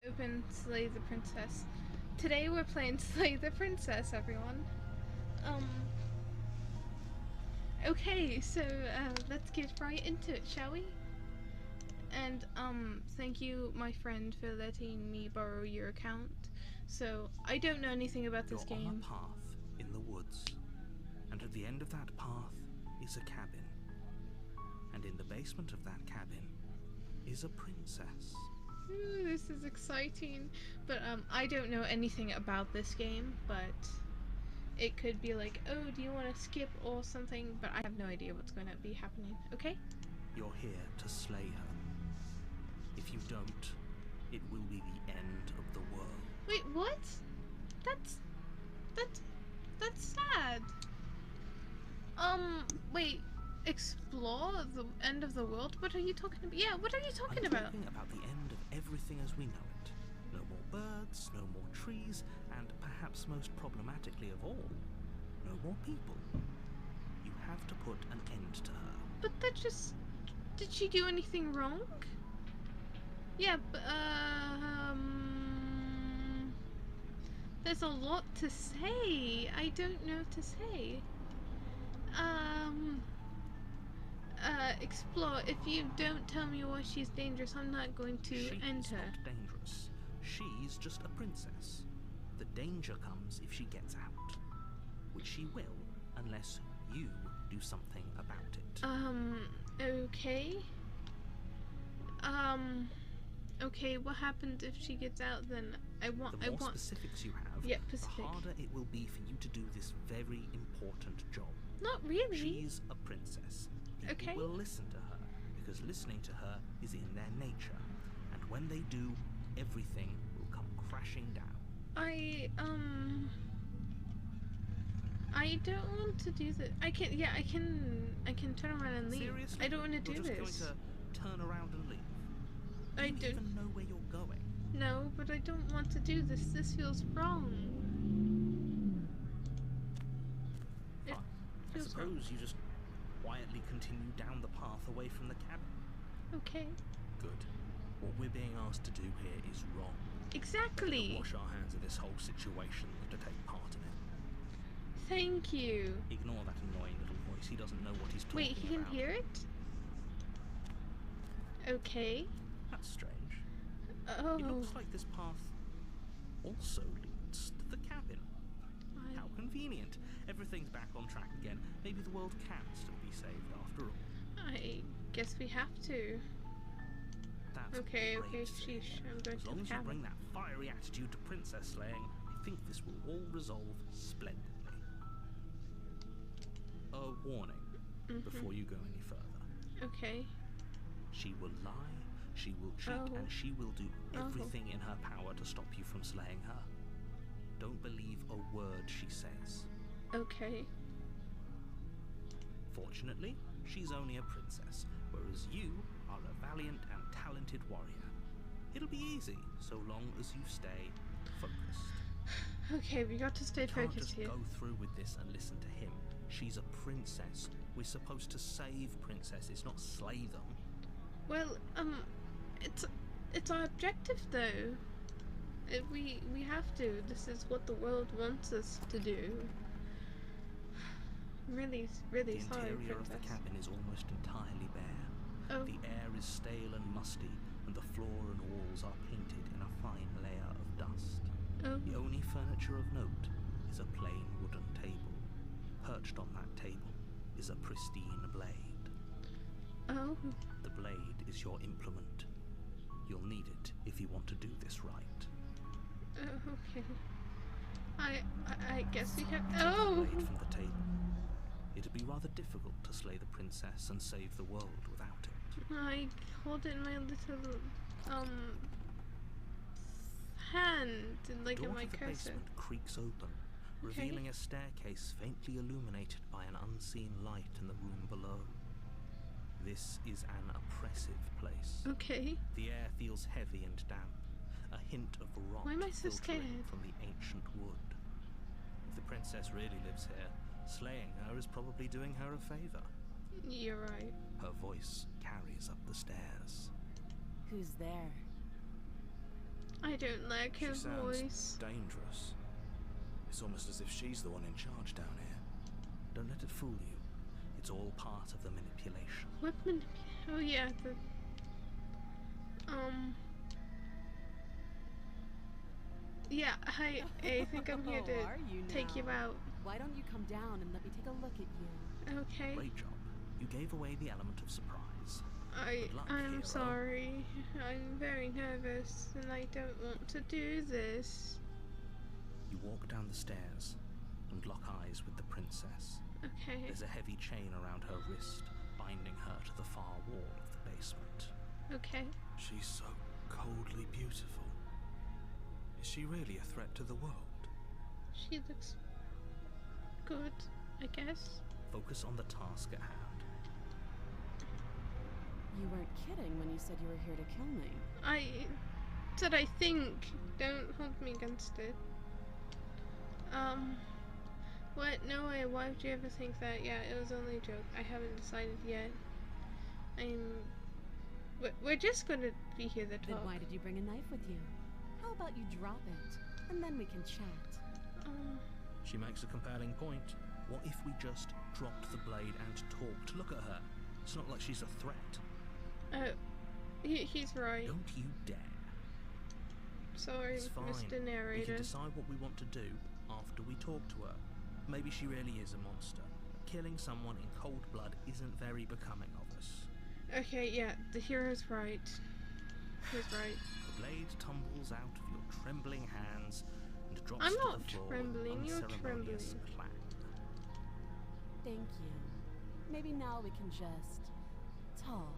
Open Slay the Princess. Today we're playing Slay the Princess, everyone. Okay, so let's get right into it, shall we? And thank you, my friend, for letting me borrow your account. So I don't know anything about this game. You're on a path in the woods, and at the end of that path is a cabin. And in the basement of that cabin is a princess. Ooh, this is exciting. But I don't know anything about this game, but it could be like, oh, do you want to skip or something? But I have no idea what's going to be happening, okay? You're here to slay her. If you don't, it will be the end of the world. Wait, what? That's sad. Wait, explore the end of the world? What are you talking about? Yeah, what are you talking about? I'm talking about the end of everything as we know it. No more birds, no more trees, and perhaps most problematically of all, no more people. You have to put an end to her. But that just... Did she do anything wrong? Yeah, but, there's a lot to say. I don't know what to say. Explore. If you don't tell me why she's dangerous, I'm not going to end her. She's not dangerous. She's just a princess. The danger comes if she gets out. Which she will, unless you do something about it. Okay. Okay, what happens if she gets out then? The more specifics you have, the harder it will be for you to do this very important job. Not really. She's a princess. People will listen to her, because listening to her is in their nature. And when they do, everything will come crashing down. I don't want to do that. I can turn around and leave. Seriously? I don't want to do You're this. just going to turn around and leave? I Do you even know where you're going? No, but I don't want to do this. This feels wrong. Fine. I suppose you just quietly continue down the path away from the cabin. Okay. Good. What we're being asked to do here is wrong. Exactly. To wash our hands of this whole situation and to take part in it. Thank you. Ignore that annoying little voice. He doesn't know what he's talking about. Wait, he can hear it? Okay. That's strange. Oh. It looks like this path also leads to the cabin. How convenient. Everything's back on track again. Maybe the world can still be saved after all. I guess we have to. That's okay, great. sheesh. I'm going as to long the as cabin. you bring that fiery attitude to princess slaying, I think this will all resolve splendidly. A warning before you go any further. Okay. She will lie, she will cheat, and she will do everything in her power to stop you from slaying her. Don't believe a word she says. Okay. Fortunately, she's only a princess, whereas you are a valiant and talented warrior. It'll be easy, so long as you stay focused. Okay, we got to stay focused here. You can't just go through with this and listen to him. She's a princess. We're supposed to save princesses, not slay them. Well, it's our objective though. We have to. This is what the world wants us to do. Really sorry, The interior Princess. of the cabin is almost entirely bare. Oh. The air is stale and musty, and the floor and walls are painted in a fine layer of dust. Oh. The only furniture of note is a plain wooden table. Perched on that table is a pristine blade. Oh. The blade is your implement. You'll need it if you want to do this right. Okay. I guess we have. Oh. The blade from the table. It'd be rather difficult to slay the princess and save the world without it. I hold it in my little hand, like in my The cursor. basement creaks open, revealing a staircase faintly illuminated by an unseen light in the room below. This is an oppressive place. Okay. The air feels heavy and damp, a hint of rot Why am I so filtering scared? from the ancient wood. If the princess really lives here, slaying her is probably doing her a favor. You're right. Her voice carries up the stairs. Who's there? I don't like She her sounds voice. dangerous. It's almost as if she's the one in charge down here. Don't let it fool you. It's all part of the manipulation. What oh yeah, the yeah, hi, I think I'm here to Are you take you now? out. Why don't you come down and let me take a look at you? Okay. Great job. You gave away the element of surprise. Good luck, I'm hero. sorry. I'm very nervous and I don't want to do this. You walk down the stairs and lock eyes with the princess. Okay. There's a heavy chain around her wrist, binding her to the far wall of the basement. Okay. She's so coldly beautiful. Is she really a threat to the world? She looks good, I guess. Focus on the task at hand. You weren't kidding when you said you were here to kill me. I said I think. Don't hold me against it. What? No way. Why would you ever think that? Yeah, it was only a joke. I haven't decided yet. We're just gonna be here to Then talk. why did you bring a knife with you? How about you drop it, and then we can chat? She makes a compelling point. What if we just dropped the blade and talked? Look at her. It's not like she's a threat. He's right. Don't you dare. Sorry, It's fine. Mr. We can Narrator. decide what we want to do after we talk to her. Maybe she really is a monster. Killing someone in cold blood isn't very becoming of us. Okay, yeah, the hero's right. He's right. The blade tumbles out of your trembling hands and drops I'm to not the floor trembling, with you're unceremonious trembling. clang. Thank you. Maybe now we can just talk.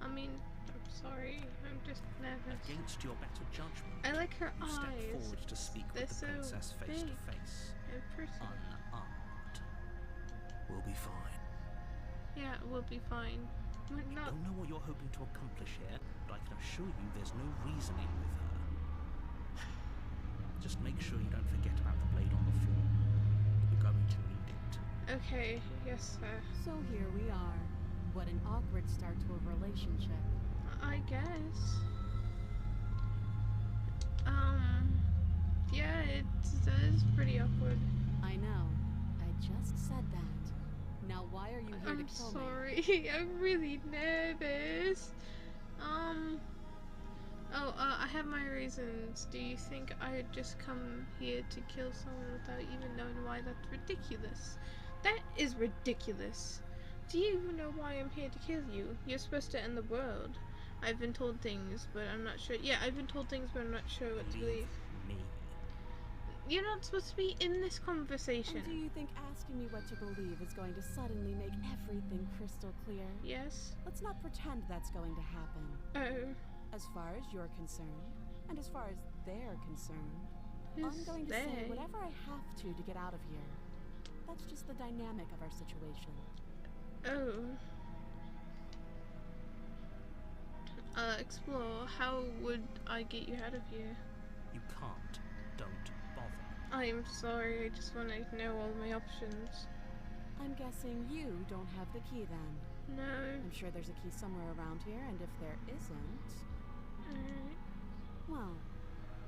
I mean, I'm sorry. I'm just nervous. Against your better judgment, I like her you step eyes. forward to speak They're with the so princess face big to face, and pretty. unarmed. We'll be fine. Yeah, we'll be fine. We're not. Don't know what you're hoping to accomplish here, but I can assure you there's no reasoning with her. Just make sure you don't forget about the blade on the floor. You're going to need it. Okay, yes, sir. So here we are. What an awkward start to a relationship. I guess. Yeah, it is pretty awkward. I know. I just said that. Now why are you here I'm to kill me? sorry. I'm really nervous. I have my reasons. Do you think I'd just come here to kill someone without even knowing why? That's ridiculous. That is ridiculous. Do you even know why I'm here to kill you? You're supposed to end the world. I've been told things, but I'm not sure. Yeah, I've been told things, but I'm not sure what to believe. Me. You're not supposed to be in this conversation. And do you think asking me what to believe is going to suddenly make everything crystal clear? Yes? Let's not pretend that's going to happen. Oh. As far as you're concerned, and as far as they're concerned, Who's I'm going to say they? whatever I have to get out of here. That's just the dynamic of our situation. Oh. Explore. How would I get you out of here? You can't. Don't bother. I'm sorry, I just want to know all my options. I'm guessing you don't have the key then. No. I'm sure there's a key somewhere around here, and if there isn't, Alright. well,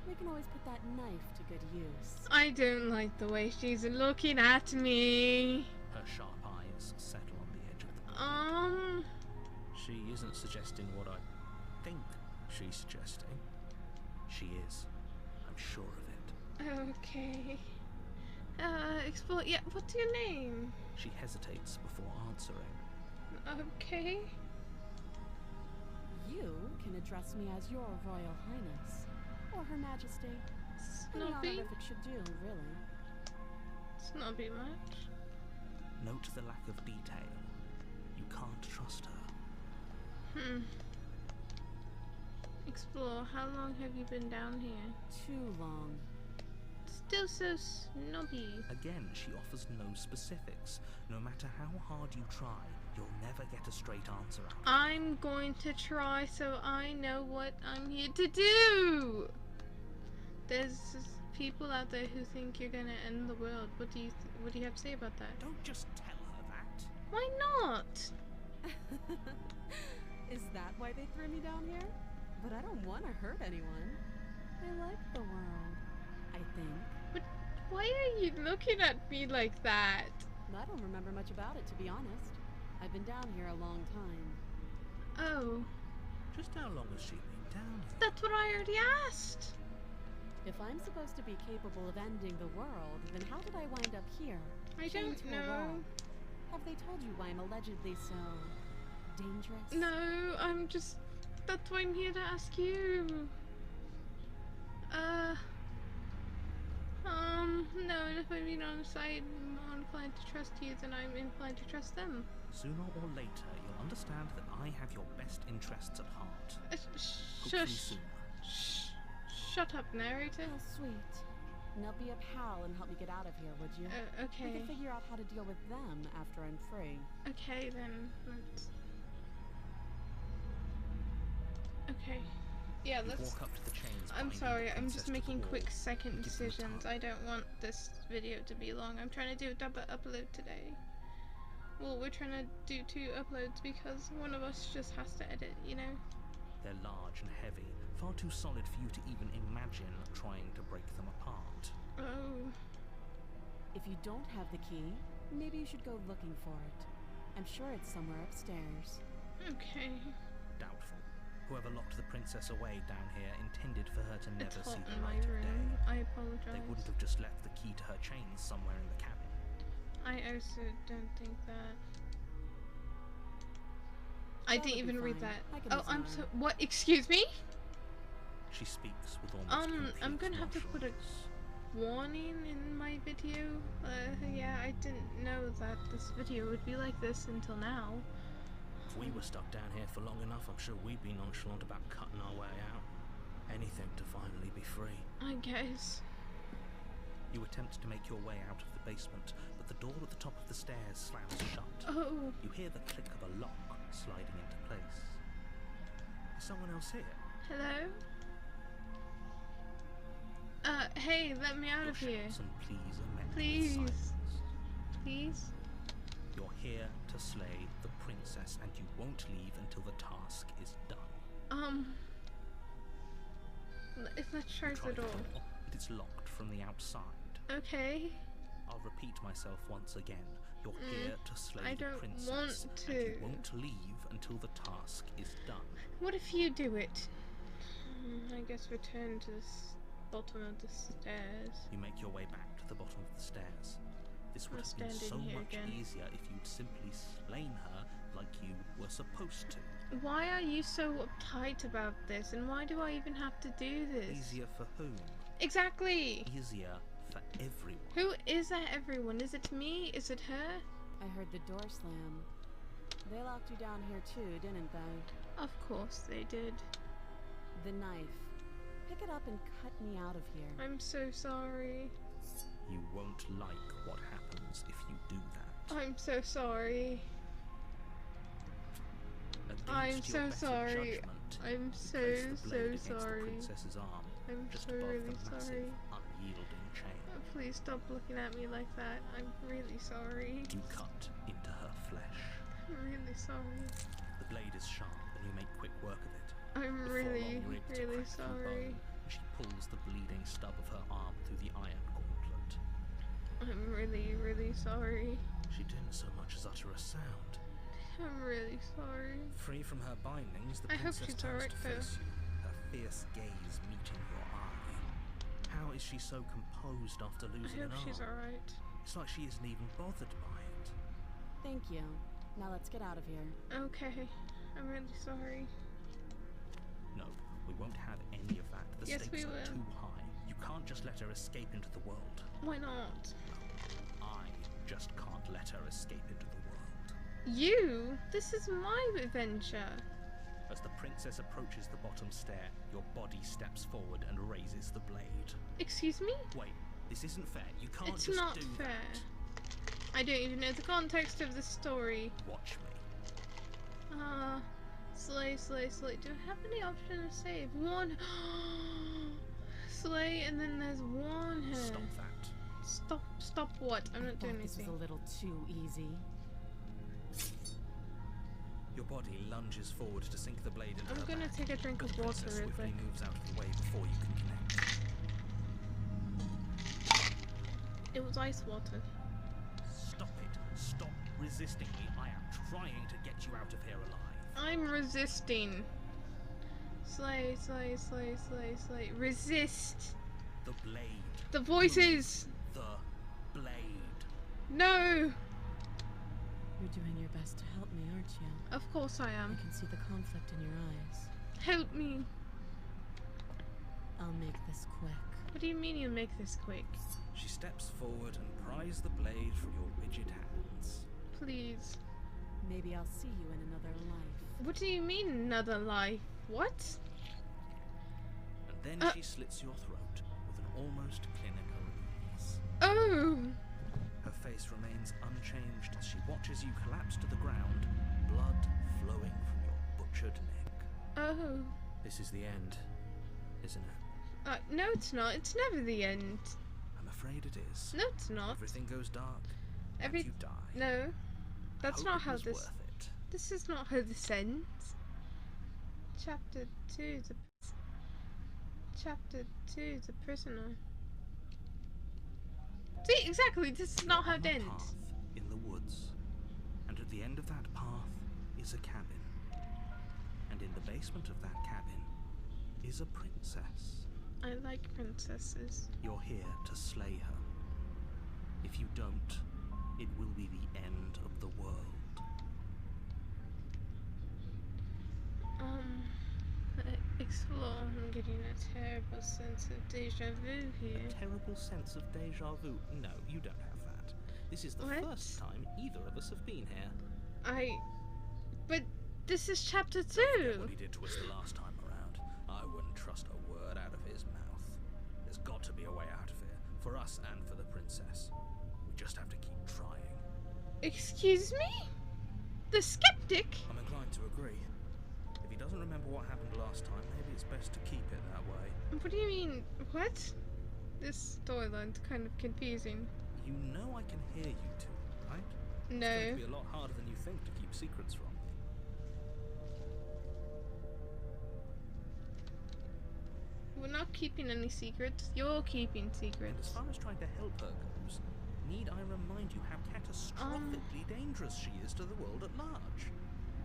we can always put that knife to good use. I don't like the way she's looking at me. Her sharp eyes settle on the edge of the blade. She isn't suggesting what I think she's suggesting. She is. I'm sure of it. Okay. Explore. Yeah, what's your name? She hesitates before answering. Okay. You can address me as your Royal Highness, or Her Majesty. Any Snobby? honorific should do, really. Snobby much? Note the lack of detail. You can't trust her. Explore. How long have you been down here? Too long. Still so snobby. Again, she offers no specifics. No matter how hard you try, you'll never get a straight answer out. I'm going to try so I know what I'm here to do. There's people out there who think you're gonna end the world. What do you have to say about that? Don't just tell her that. Why not? Is that why they threw me down here? But I don't want to hurt anyone. I like the world, I think. But why are you looking at me like that? I don't remember much about it, to be honest. I've been down here a long time. Oh, Just how long has she been down here? that's what I already asked. If I'm supposed to be capable of ending the world, then how did I wind up here? I chained don't to a know. wall? Have they told you why I'm allegedly so dangerous? No, that's why I'm here to ask you. No, and if I'm being honest, I'm inclined to trust you, then I'm inclined to trust them. Sooner or later, you'll understand that I have your best interests at heart. Hopefully Shush. sooner. Shut up, narrator. How sweet. Now be a pal and help me get out of here, would you? We Okay. can figure out how to deal with them after I'm free. Okay, then. Let's... Okay. Yeah, You let's... walk up to the chains. I'm binding the sorry, I'm princess just to the making wall. quick second Give them a decisions. tug. I don't want this video to be long. I'm trying to do a double upload today. Well, we're trying to do 2 uploads because one of us just has to edit, you know? They're large and heavy, far too solid for you to even imagine trying to break them apart. Oh. If you don't have the key, maybe you should go looking for it. I'm sure it's somewhere upstairs. Okay. Doubtful. Whoever locked the princess away down here intended for her to It's never hot see the in my light of day. room. I They apologize. wouldn't have just left the key to her chains somewhere in the cabin. I also don't think that. I That didn't would be even read fine. that. I can Oh, I'm use so. mine. What? Excuse me? She speaks with almost I'm complete gonna have to put a nonchalance. warning in my video. Yeah, I didn't know that this video would be like this until now. If we were stuck down here for long enough, I'm sure we'd be nonchalant about cutting our way out. Anything to finally be free. I guess. You attempt to make your way out of the basement, but the door at the top of the stairs slams shut. Oh, You hear the click of a lock sliding into place. Is someone else here? hello? Hey, let me out Your of here. shouts and pleas are met with Please. silence. Please? You're here to slay the princess, and you won't leave until the task is done. Let's try Try the door. but it's locked from the outside. Okay. I'll repeat myself once again. You're here to slay I the don't princess, want and to. you won't leave until the task is done. What if you do it? I guess return to the bottom of the stairs. You make your way back to the bottom of the stairs. This would I'll have been stand so in here much again. easier if you'd simply slain her like you were supposed to. Why are you so uptight about this? And why do I even have to do this? Easier for whom? Exactly! Easier for everyone. Who is that everyone? Is it me? Is it her? I heard the door slam. They locked you down here too, didn't they? Of course they did. The knife. Pick it up and cut me out of here. I'm so sorry. You won't like what happens if you do that. I'm so sorry. I'm Against so your better sorry. judgment, I'm you so, place the blade so against sorry. the princess's arm, I'm just so above really the massive, sorry. unyielding chain. Please stop looking at me like that. I'm really sorry. You cut into her flesh. I'm really sorry. The blade is sharp, and you make quick work of it. I'm The really, forearm ripped to really crack through sorry. bone, and she pulls the bleeding stub of her arm through the iron gauntlet. I'm really, really sorry. She didn't so much as utter a sound. I'm really sorry. Free from her bindings, the I hope princess she's turns alright, to though. face you, her fierce gaze meeting your eye. How is she so composed after I losing hope an she's arm? alright. It's like she isn't even bothered by it. Thank you. Now let's get out of here. Okay. I'm really sorry. No, we won't have any of that. The Yes, we stakes are will. too high. You can't just let her escape into the world. Why not? I just can't let her escape into the world. You? This is my adventure. As the princess approaches the bottom stair, your body steps forward and raises the blade. Excuse me? Wait, this isn't fair. You can't It's just not do fair. that. I don't even know the context of the story. Watch me. Slay, slay, slay. Do I have any option to save? One. Slay, and then there's one here. Stop that. Stop what? I'm I not doing thought this was anything. a little too easy. Your body lunges forward to sink the blade into I'm her gonna back, take a drink but of the water princess real swiftly quick. moves out of the way before you can connect. It was ice water. Stop it. Stop resisting me. I am trying to get you out of here alive. I'm resisting. Slay, slay, slay, slay, slay. Resist. The blade. The voices. The blade. No. You're doing your best to help me, aren't you? Of course I I am. can see the conflict in your eyes. Help me. I'll make this quick. What do you mean you'll make this quick? She steps forward and pries the blade from your rigid hands. Please. Maybe I'll see you in another life. What do you mean another life? What? And then she slits your throat with an almost clinical ease. Oh. Her face remains unchanged as she watches you collapse to the ground, blood flowing from your butchered neck. Oh. This is the end, isn't it? No, it's not. It's never the end. I'm afraid it is. No, it's not. Everything goes dark, and Every- you die. No. That's Hope not it how was this. worth it. This is not how this ends. Chapter 2, Chapter 2, the prisoner. See, exactly, this is not You're how on it a ends. path in the woods, and at the end of that path is a cabin. And in the basement of that cabin is a princess. I like princesses. You're here to slay her. If you don't, it will be the end of the world. Explore. I'm getting a terrible sense of deja vu here. A terrible sense of deja vu. No, you don't have that. This is the What? first time either of us have been here. But this is chapter Forget 2. what he did to us the last time around. I wouldn't trust a word out of his mouth. There's got to be a way out of here, for us and for the princess. We just have to keep trying. Excuse me? The skeptic? I'm inclined to agree. If he doesn't remember what happened last time, maybe it's best to keep it that way. What do you mean? What? This storyline's kind of confusing. You know I can hear you two, right? It's going No. to be a lot harder than you think to keep secrets from me. We're not keeping any secrets. You're keeping And as secrets. far as trying to help her goes, need I remind you how catastrophically dangerous she is to the world at large?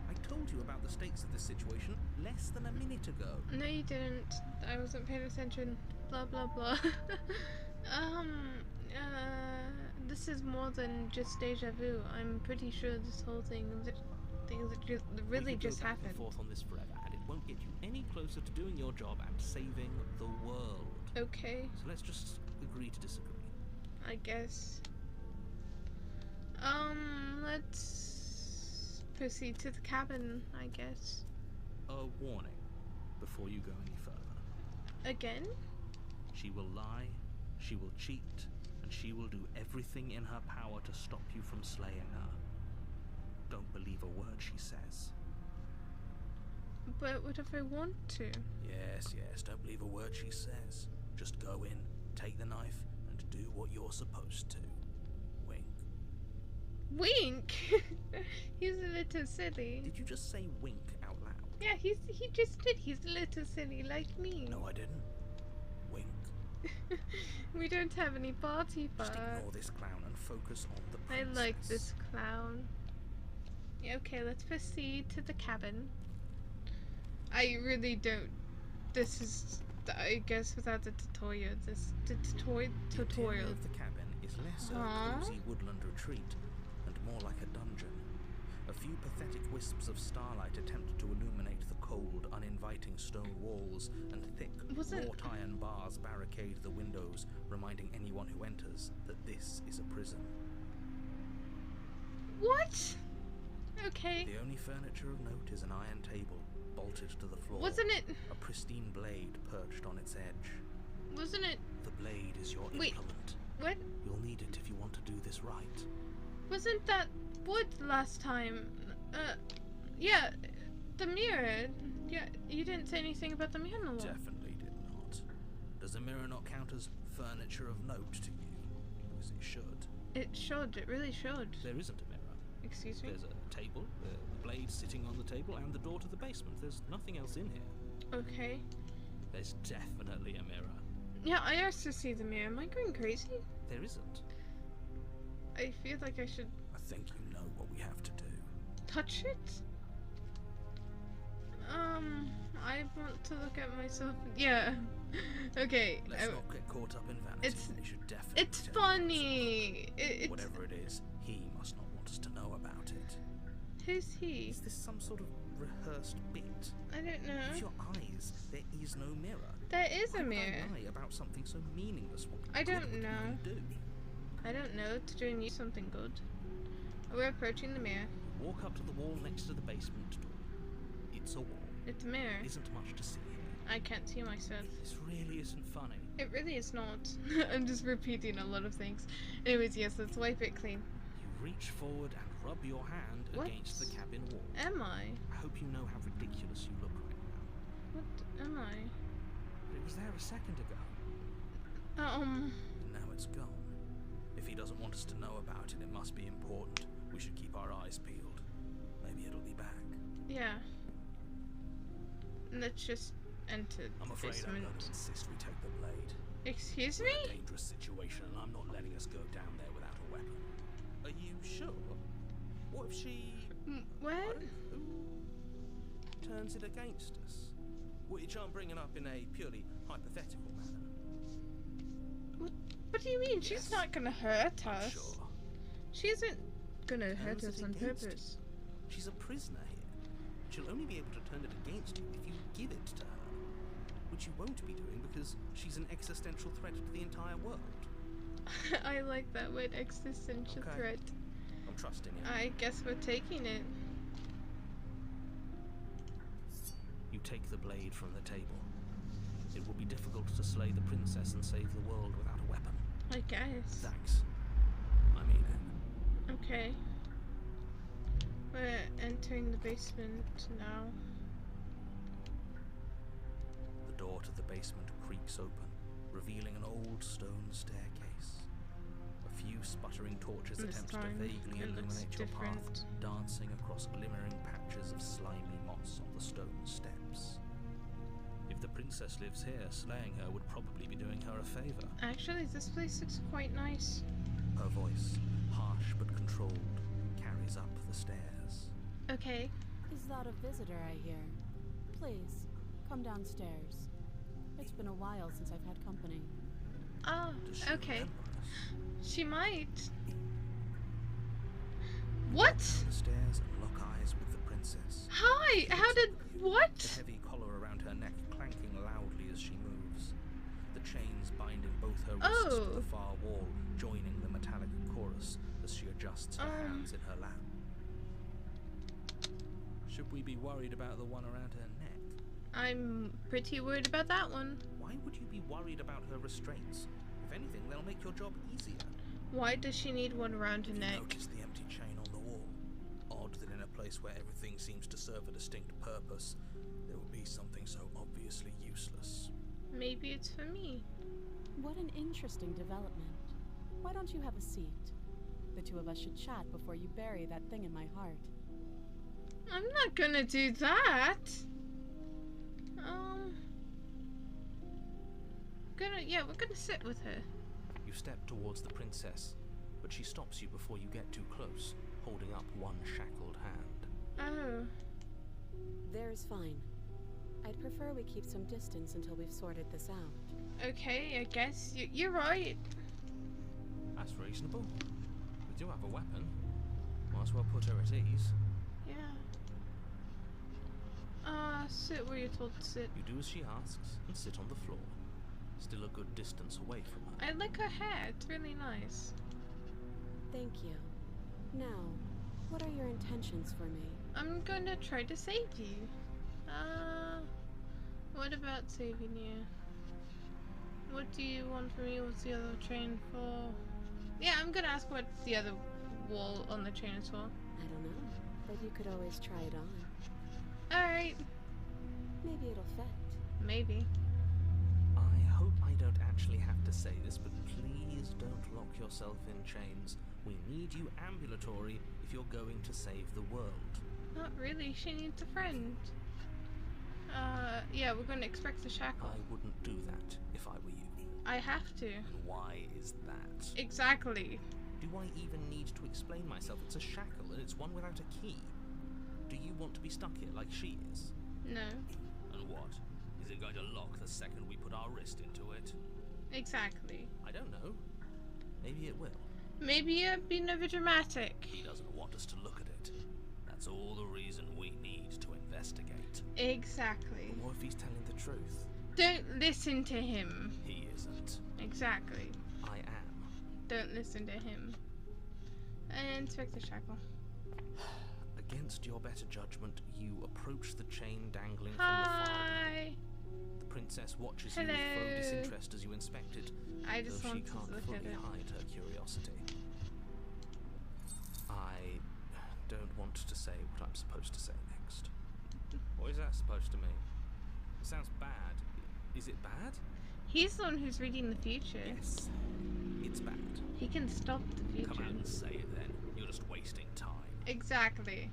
I told you about the stakes of this situation less than a minute ago. No, you didn't. I wasn't paying attention. Blah blah blah. This is more than just deja vu. I'm pretty sure this whole thing that really We could go just back and happened. forth on this forever, and it won't get you any closer to doing your job and saving the world. Okay, So let's just agree to disagree. I guess. Let's proceed to the cabin, I guess. A warning before you go any further. Again? She will lie, she will cheat, and she will do everything in her power to stop you from slaying her. Don't believe a word she says. But what if I want to? Yes, don't believe a word she says. Just go in, take the knife, and do what you're supposed to. Wink. Wink! He's a little silly. Did you just say wink out loud? Yeah, he just did. He's a little silly like me. No, I didn't. Wink. We don't have any party Just bars. ignore this clown and focus on the I princess. like this clown. Yeah, okay, let's proceed to the cabin. I really don't. This is, I guess, without the tutorial. The interior tutorial. of the cabin is less a Huh? cozy woodland retreat and more like a dungeon. A few pathetic wisps of starlight attempt to illuminate the cold, uninviting stone walls, and thick, Wasn't- wrought iron bars barricade the windows, reminding anyone who enters that this is a prison. What? Okay. The only furniture of note is an iron table, bolted to the floor. Wasn't it? A pristine blade perched on its edge. Wasn't it? The blade is your Wait. implement. What? You'll need it if you want to do this right. Wasn't that wood last time? Yeah, the mirror. Yeah, you didn't say anything about the mirror on the wall. Definitely did not. Does the mirror not count as furniture of note to you? Because it should. It should. It really should. There isn't a mirror. Excuse me. There's a table, the blade sitting on the table, and the door to the basement. There's nothing else in here. Okay. There's definitely a mirror. Yeah, I also see the mirror. Am I going crazy? There isn't. I feel like I should I think you know what we have to do. touch it. I want to look at myself. Yeah. Okay. Let's not get caught up in vanity. it's- We should definitely It's tell him funny. It's whatever it is, he must not want us to know about it. who's he? Is this some sort of rehearsed bit? I don't Use know. your eyes. There is no mirror. There is Why a would mirror. I lie about something so meaningless? What I good don't would it know. even do? I don't know. To doing you something good. We're approaching the mirror. Walk up to the wall next to the basement door. It's a wall. It's a mirror. There isn't much to see here. I can't see myself. This really isn't funny. It really is not. I'm just repeating a lot of things. Anyways, yes, let's wipe it clean. You reach forward and rub your hand What? against the cabin wall. Am I? I hope you know how ridiculous you look right now. What am I? But it was there a second ago. And now it's gone. If he doesn't want us to know about it, it must be important. We should keep our eyes peeled. Maybe it'll be back. Yeah. Let's just enter I'm the afraid I'm basement. going to insist we take the blade. Excuse We're in a me? dangerous situation, and I'm not letting us go down there without a weapon. Are you sure? What if she... What? I don't know, turns it against us? Which I'm bringing up in a purely hypothetical manner. What do you mean? She's Yes. not gonna hurt I'm us. sure. She isn't gonna hurt Turns us it on against purpose. She's a prisoner here. She'll only be able to turn it against you if you give it to her. Which you won't be doing because she's an existential threat to the entire world. I like that word, existential Okay. threat. I'm trusting you. I guess we're taking it. You take the blade from the table. It will be difficult to slay the princess and save the world without a weapon. I guess. Thanks. I mean it. Okay. We're entering the basement now. The door to the basement creaks open, revealing an old stone staircase. A few sputtering torches This attempt to time vaguely it looks illuminate your path, different. dancing across glimmering patches of slimy moss on the stone steps. If the princess lives here, slaying her would probably be doing her a favor. Actually, this place looks quite nice. Her voice, harsh but controlled, carries up the stairs. Okay. Is that a visitor I hear? Please, come downstairs. It's been a while since I've had company. Oh, Does she okay. remember us? She might. What? The stairs and lock eyes with the princess. Hi! How did. The What? heavy collar around her neck clanking loudly as she moves. The chains binding both her wrists to Oh. the far wall, joining the metallic chorus as she adjusts her hands in her lap. Should we be worried about the one around her neck? I'm pretty worried about that one. Why would you be worried about her restraints? If anything, they'll make your job easier. Why does she need one around her Have you neck? noticed the empty chain on the wall? Odd that in a place where everything seems to serve a distinct purpose, there would be something so obviously useless. Maybe it's for me. What an interesting development. Why don't you have a seat? The two of us should chat before you bury that thing in my heart. I'm not gonna do that. We're gonna sit with her. You step towards the princess, but she stops you before you get too close, holding up one shackled hand. Oh. There's fine. I'd prefer we keep some distance until we've sorted this out. Okay, I guess you're right. That's reasonable. We do have a weapon. Might as well put her at ease. Yeah. Sit where you're told to sit. You do as she asks and sit on the floor, still a good distance away from her. I like her hair. It's really nice. Thank you. Now, what are your intentions for me? I'm gonna try to save you. What about saving you? What do you want from me? What's the other chain for? Yeah, I'm gonna ask what the other wall on the chain is for. I don't know, but you could always try it on. Alright, Maybe it'll fit. maybe. I hope I don't actually have to say this, but please don't lock yourself in chains. We need you ambulatory if you're going to save the world. Not really, she needs a friend. Yeah, we're gonna expect a shackle. I wouldn't do that if I were you. I have to. And why is that? Exactly. Do I even need to explain myself? It's a shackle, and it's one without a key. Do you want to be stuck here like she is? No. And what? Is it going to lock the second we put our wrist into it? Exactly. I don't know. Maybe it will. Maybe you're being overdramatic. He doesn't want us to look at it. That's all the reason we need to investigate. Exactly. But what if he's telling the truth? Don't listen to him. He isn't. Exactly. I am. Don't listen to him. And Inspector Shackle. Against your better judgment, you approach the chain dangling from the far. Hi. The princess watches Hello. you with faux disinterest as you inspect it, I just though she want to can't look fully at it. hide her curiosity. I don't want to say what I'm supposed to say next. What is that supposed to mean? It sounds bad. Is it bad? He's the one who's reading the future. Yes. It's bad. He can stop the future. Come out and say it then. You're just wasting time. Exactly.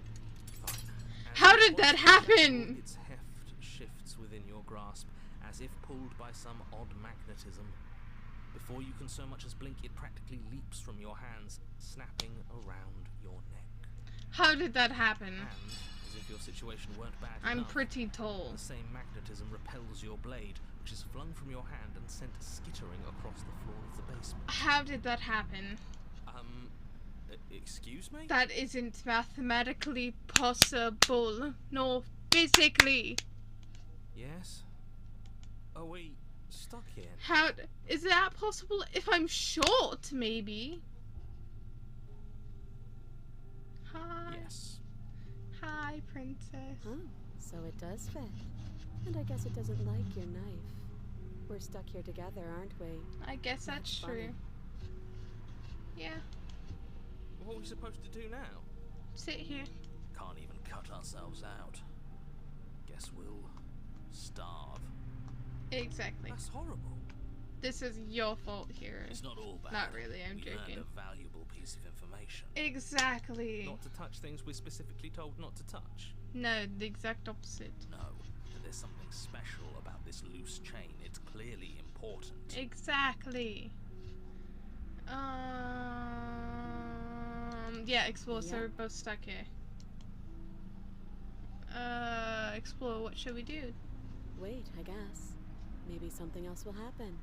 Fine. And How did once that the shackle, happen? Its heft shifts within your grasp, as if pulled by some odd magnetism. Before you can so much as blink, it practically leaps from your hands, snapping around your neck. How did that happen? And, as if your situation weren't bad I'm enough, pretty tall. the same magnetism repels your blade, which is flung from your hand and sent skittering across the floor of the basement. How did that happen? Excuse me? That isn't mathematically possible, nor physically. Yes? Are we stuck here? How is that possible if I'm short, maybe? Hi. Yes. Hi, princess. Oh, so it does fit. And I guess it doesn't like your knife. We're stuck here together, aren't we? I guess that's funny. true. Yeah, What are we supposed to do now? sit here. Can't even cut ourselves out. Guess we'll starve. Exactly. That's horrible. This is your fault here. It's not all bad. Not really, I'm we joking. learned a valuable piece of information. Exactly. Not to touch things we're specifically told not to touch. No, the exact opposite. No, that there's something special about this loose chain. It's clearly important. Exactly. Yeah, explore, so Yeah. we're both stuck here. Explore, what should we do? Wait, I guess. Maybe something else will happen.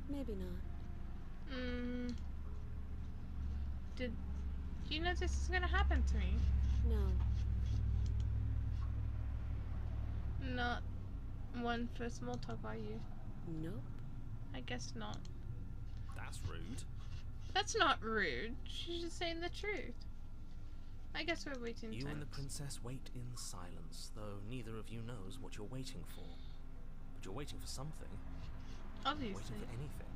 Maybe not. Did you know this is gonna happen to me? No. Not one for small talk, are you? Nope. I guess not. That's rude. That's not rude. She's just saying the truth. I guess we're waiting You and the times. princess wait in silence, though neither of you knows what you're waiting for. But you're waiting for something. Obviously. Waiting for anything.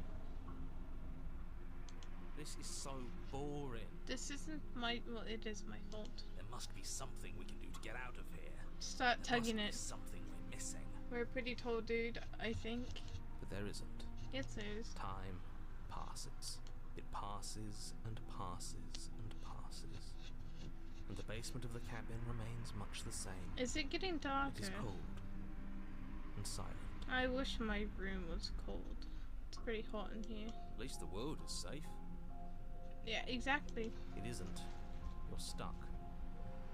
This is so boring. This isn't my, well, it is my fault. There must be something we can do to get out of here. Start There tugging must it. be something we're missing. We're a pretty tall dude, I think. But there isn't. Yes, there is. Time passes. It passes and passes and passes. And the basement of the cabin remains much the same. Is it getting It darker? is cold and silent. I wish my room was cold. It's pretty hot in here. At least the world is safe. Yeah, exactly. It isn't. You're stuck.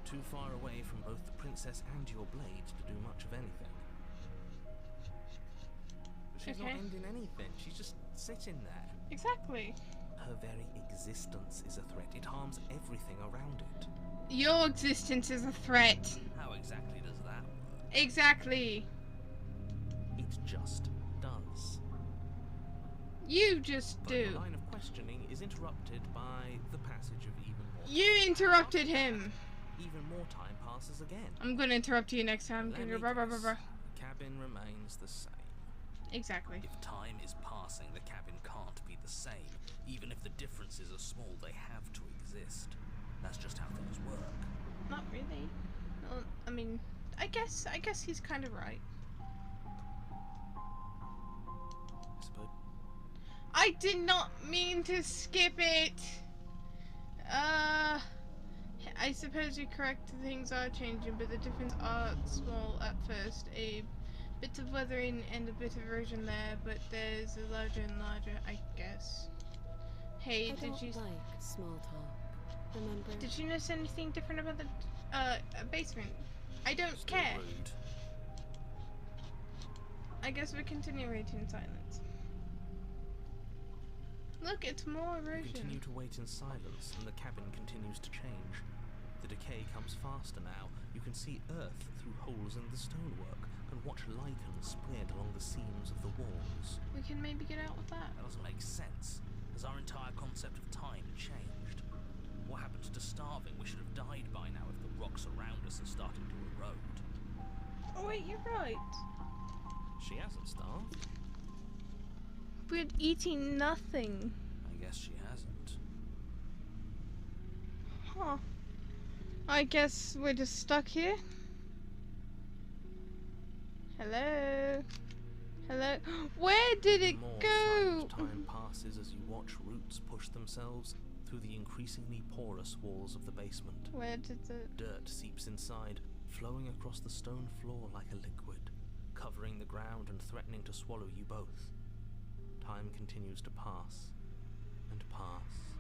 Too far away from both the princess and your blade to do much of anything. But she's not Okay. ending anything. She's just sitting there. Exactly. Her very existence is a threat. It harms everything around it. Your existence is a threat. How exactly does that work? Exactly. It just does. You just But the do. line of questioning is interrupted by the passage of even more. You interrupted him. Even more time passes again. I'm gonna interrupt you next time. Let me Blah, blah, blah, guess, blah. the cabin remains the same. Exactly. If time is passing, the cabin can't be the same. Even if the differences are small, they have to exist. That's just how things work. Not really. Well, I mean, I guess he's kind of right. I suppose. I did not mean to skip it. I suppose you're correct. Things are changing, but the differences are small at first. A bit of weathering and a bit of erosion there, but there's a larger and larger, I guess. Hey, I did don't you like small talk. Remember? did you notice anything different about the basement? I don't Still care. rude. I guess we continue waiting in silence. Look, it's more You erosion. continue to wait in silence, and the cabin continues to change. The decay comes faster now. You can see earth through holes in the stonework, and watch lichen spread along the seams of the walls. We can maybe get out with that. That doesn't make sense. Has our entire concept of time changed? What happened to starving? We should have died by now if the rocks around us are starting to erode. Oh wait, you're right. She hasn't starved. We're eating nothing. I guess she hasn't. Huh. I guess we're just stuck here. Hello? Hello? Where did it More go? silent time passes as you watch roots push themselves through the increasingly porous walls of the basement. Where did the... Dirt seeps inside, flowing across the stone floor like a liquid, covering the ground and threatening to swallow you both. Time continues to pass, and pass,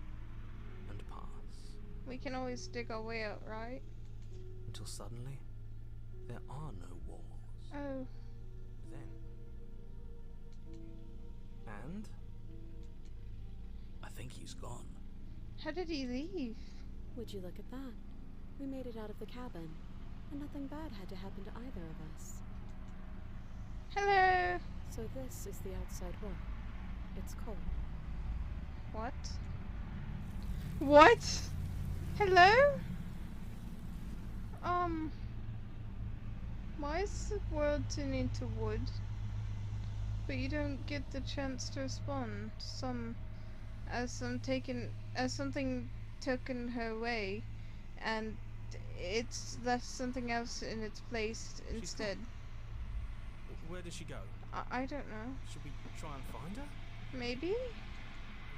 and pass, We can always dig our way out, right? until suddenly, there are no walls. Oh. And I think he's gone. How did he leave? Would you look at that? We made it out of the cabin, and nothing bad had to happen to either of us. Hello? So this is the outside world. It's cold. What? What? Hello? Why is the world turning to wood? But you don't get the chance to respond. As something taken her away, and it's left something else in its place instead. Where did she go? I don't know. Should we try and find her? Maybe? And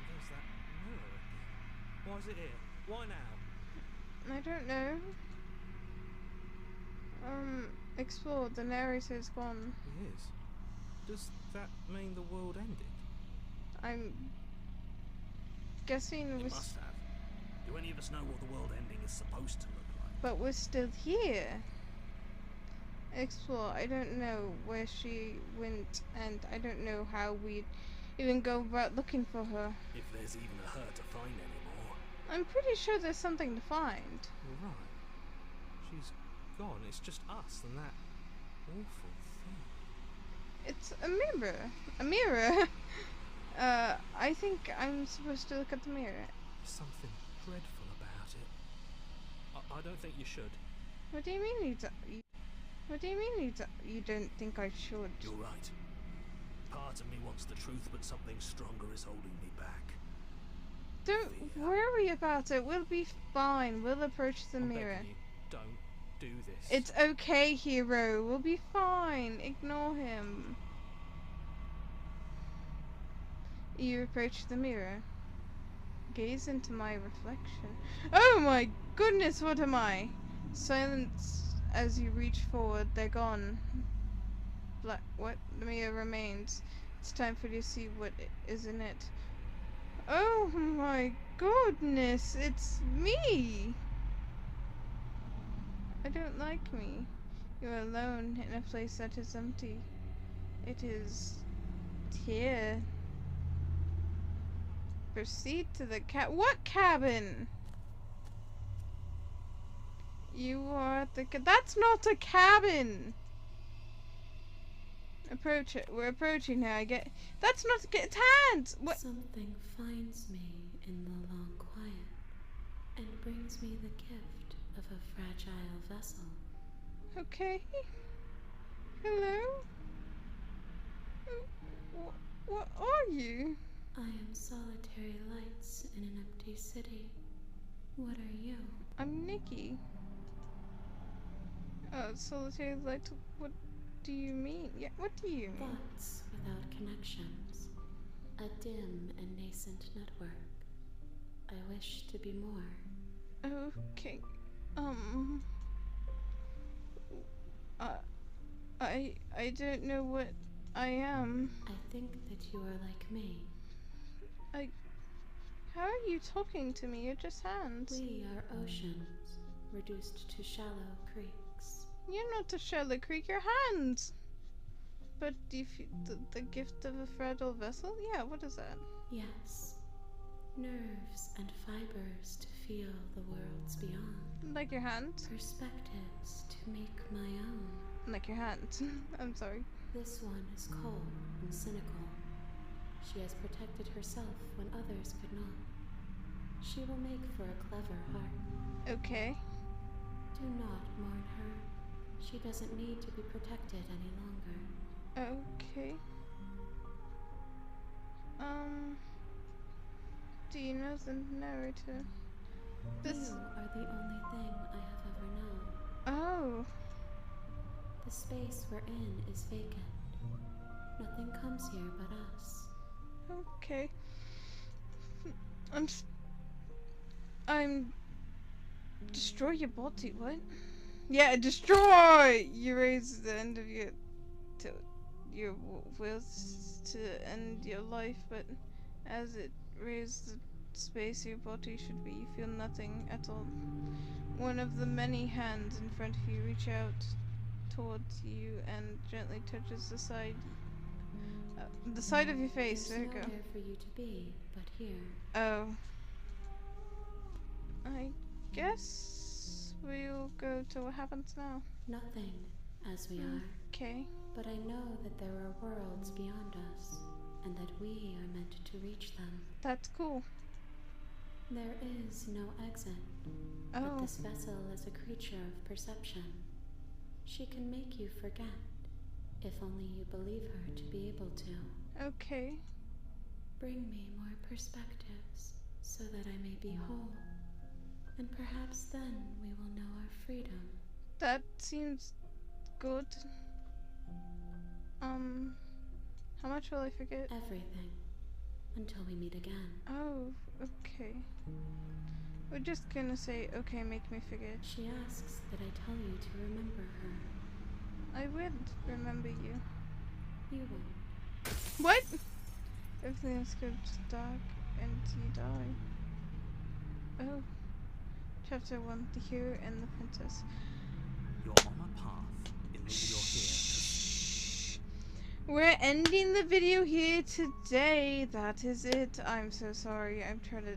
there's that mirror. Why is it here? Why now? I don't know. Explore. The narrator's gone. He is. Does that mean the world ended? I'm guessing It we're must have. Do any of us know what the world ending is supposed to look like? but we're still here. Explore. I don't know where she went, and I don't know how we'd even go about looking for her. If there's even a her to find anymore. I'm pretty sure there's something to find. You're right. She's gone. It's just us and that awful thing. It's a mirror. A mirror. I think I'm supposed to look at the mirror. There's something dreadful about it. I don't think you should. What do you mean What do you mean you don't think I should? You're right. Part of me wants the truth, but something stronger is holding me back. Don't Fear. worry about it. We'll be fine. We'll approach the I'm mirror. begging you, don't do this. It's okay, hero. We'll be fine. Ignore him. You approach the mirror. Gaze into my reflection. Oh my goodness, what am I? Silence as you reach forward. They're gone. What? The mirror remains. It's time for you to see what is in it. Oh my goodness, it's me! I don't like me. You're alone in a place that is empty. It is here. Proceed to the what cabin? You are at the that's not a cabin! Approach it. We're approaching now. That's not it's hands! What? Something finds me in the long quiet and brings me the gift of a fragile vessel. Okay. Hello? What are you? I am solitary lights in an empty city. What are you? I'm Nikki. Solitary light. What do you mean? Yeah, what do you mean? Thoughts without connections. A dim and nascent network. I wish to be more. Okay. I don't know what I am. I think that you are like me. How are you talking to me? You're just hands. We are oceans, reduced to shallow creeks. You're not a shallow creek, you're hands! But if you, the gift of a fragile vessel? Yeah, what is that? Yes. Nerves and fibers to feel the worlds beyond. Like your hand? Perspectives to make my own. Like your hand. I'm sorry. This one is cold and cynical. She has protected herself when others could not. She will make for a clever heart. Okay. Do not mourn her. She doesn't need to be protected any longer. Okay. Do you know the narrator? You are the only thing I have ever known. Oh. The space we're in is vacant. Nothing comes here but us. Okay. I'm destroy your body, what? Yeah, destroy! You raise the end of your wills to end your life, but as it raises the space your body should be, you feel nothing at all. One of the many hands in front of you reach out towards you and gently touches the side of your face. There's There you go. nowhere for you to be but here. Oh. I guess we'll go to what happens now. Nothing, as we are. Okay. But I know that there are worlds beyond us, and that we are meant to reach them. That's cool. There is no exit, but Oh. this vessel is a creature of perception. She can make you forget, if only you believe her to be able to. Okay. Bring me more perspectives, so that I may be whole. And perhaps then we will know our freedom. That seems good. How much will I forget? Everything. Until we meet again. Oh, okay. We're just gonna say, okay, make me forget. She asks that I tell you to remember her. I would remember you. You won't. What? Everything is goes dark and you die. Oh. Chapter 1, The Hero and the Princess. You're on a path in which you're here to... We're ending the video here today. That is it. I'm so sorry. I'm trying to